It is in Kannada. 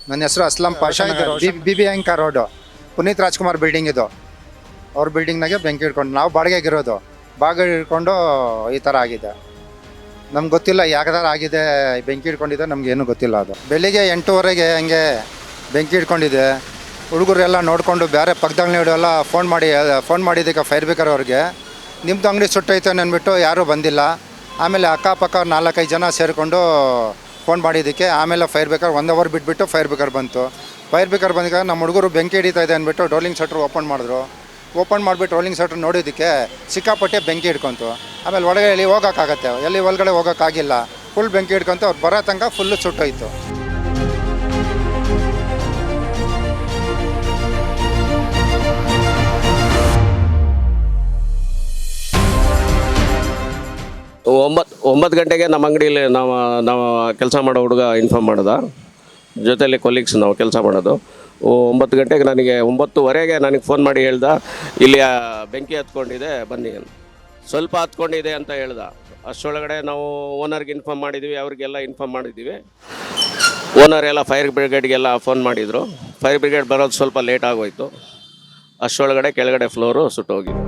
ನನ್ನ ಹೆಸರು ಅಸ್ಲಂ ಪಾಷಾ. ಇದು ಬಿ ಅಂಕ ರೋಡು, ಪುನೀತ್ ರಾಜ್ಕುಮಾರ್ ಬಿಲ್ಡಿಂಗ್ ಇದು. ಅವ್ರ ಬಿಲ್ಡಿಂಗ್ನಾಗೆ ಬೆಂಕಿ ಇಟ್ಕೊಂಡು ನಾವು ಬಾಡಿಗೆಗಿರೋದು, ಬಾಡಿಗೆ ಇಟ್ಕೊಂಡು ಈ ಥರ ಆಗಿದೆ. ನಮ್ಗೆ ಗೊತ್ತಿಲ್ಲ ಯಾವ ಥರ ಆಗಿದೆ, ಬೆಂಕಿ ಇಟ್ಕೊಂಡಿದೆ, ನಮಗೇನು ಗೊತ್ತಿಲ್ಲ. ಅದು ಬೆಳಿಗ್ಗೆ 8:30ಗೆ ಹಂಗೆ ಬೆಂಕಿ ಇಟ್ಕೊಂಡಿದೆ. ಹುಡುಗರೆಲ್ಲ ನೋಡಿಕೊಂಡು ಬೇರೆ ಪಕ್ಕದ ಅಂಗಡಿಯವರೆಲ್ಲ ಫೋನ್ ಮಾಡಿದ್ದಕ್ಕೆ ಫೈರ್ ಬ್ರಿಗೇಡ್ ಅವ್ರಿಗೆ, ನಿಮ್ಮದು ಅಂಗಡಿ ಸುಟ್ಟೈತೆ ಅಂದ್ಬಿಟ್ಟು ಯಾರೂ ಬಂದಿಲ್ಲ. ಆಮೇಲೆ ಅಕ್ಕಪಕ್ಕ 4-5 ಜನ ಸೇರಿಕೊಂಡು ಫೋನ್ ಮಾಡಿದ್ದಕ್ಕೆ ಆಮೇಲೆ ಫೈರ್ ಬ್ರಿಗೇಡ್ 1 ಅವರ್ ಬಿಟ್ಬಿಟ್ಟು ಫೈರ್ ಬ್ರಿಗೇಡ್ ಬಂತು. ಫೈರ್ ಬ್ರಿಗೇಡ್ ಬಂದಾಗ ನಮ್ಮ ಹುಡುಗರು ಬೆಂಕಿ ಹಿಡಿತಾ ಇದೆ ಅಂದ್ಬಿಟ್ಟು ರೋಲಿಂಗ್ ಶಟರ್ ಓಪನ್ ಮಾಡಿದ್ರು. ಓಪನ್ ಮಾಡಿಬಿಟ್ಟು ರೋಲಿಂಗ್ ಶಟರ್ ನೋಡಿದ್ದಕ್ಕೆ ಸಿಕ್ಕಾಪಟ್ಟೆ ಬೆಂಕಿ ಹಿಡ್ಕೊಂತು. ಆಮೇಲೆ ಒಳಗಡೆ ಹೋಗೋಕ್ಕಾಗತ್ತೆ, ಒಳಗಡೆ ಹೋಗೋಕ್ಕಾಗಿಲ್ಲ. ಫುಲ್ ಬೆಂಕಿ ಹಿಡ್ಕೊಂತು. ಅವ್ರು ಬರೋ ತನಕ ಫುಲ್ಲು ಸುಟ್ಟೋಯ್ತು. ಒಂಬತ್ತು ಗಂಟೆಗೆ ನಮ್ಮ ಅಂಗಡಿಯಲ್ಲಿ ನಾವು ಕೆಲಸ ಮಾಡೋ ಹುಡುಗ ಇನ್ಫಾರ್ಮ್ ಮಾಡ್ದೆ. ಜೊತೆಯಲ್ಲಿ ಕೊಲೀಗ್ಸ್ ನಾವು ಕೆಲಸ ಮಾಡೋದು. 9 ಗಂಟೆಗೆ ನನಗೆ 9:15ಗೆ ನನಗೆ ಫೋನ್ ಮಾಡಿ ಹೇಳ್ದೆ, ಇಲ್ಲಿ ಬೆಂಕಿ ಹತ್ಕೊಂಡಿದೆ ಬನ್ನಿ ಅಂತ. ಸ್ವಲ್ಪ ಹತ್ಕೊಂಡಿದೆ ಅಂತ ಹೇಳ್ದೆ. ಅಷ್ಟರೊಳಗಡೆ ನಾವು ಓನರ್ಗೆ ಇನ್ಫಾರ್ಮ್ ಮಾಡಿದ್ವಿ, ಅವ್ರಿಗೆಲ್ಲ ಇನ್ಫಾರ್ಮ್ ಮಾಡಿದ್ದೀವಿ. ಓನರ್ ಎಲ್ಲ ಫೈರ್ ಬ್ರಿಗೇಡ್ಗೆಲ್ಲ ಫೋನ್ ಮಾಡಿದರು. ಫೈರ್ ಬ್ರಿಗೇಡ್ ಬರೋದು ಸ್ವಲ್ಪ ಲೇಟ್ ಆಗೋಯ್ತು. ಅಷ್ಟರೊಳಗಡೆ ಕೆಳಗಡೆ ಫ್ಲೋರು ಸುಟ್ಟೋಗಿತ್ತು.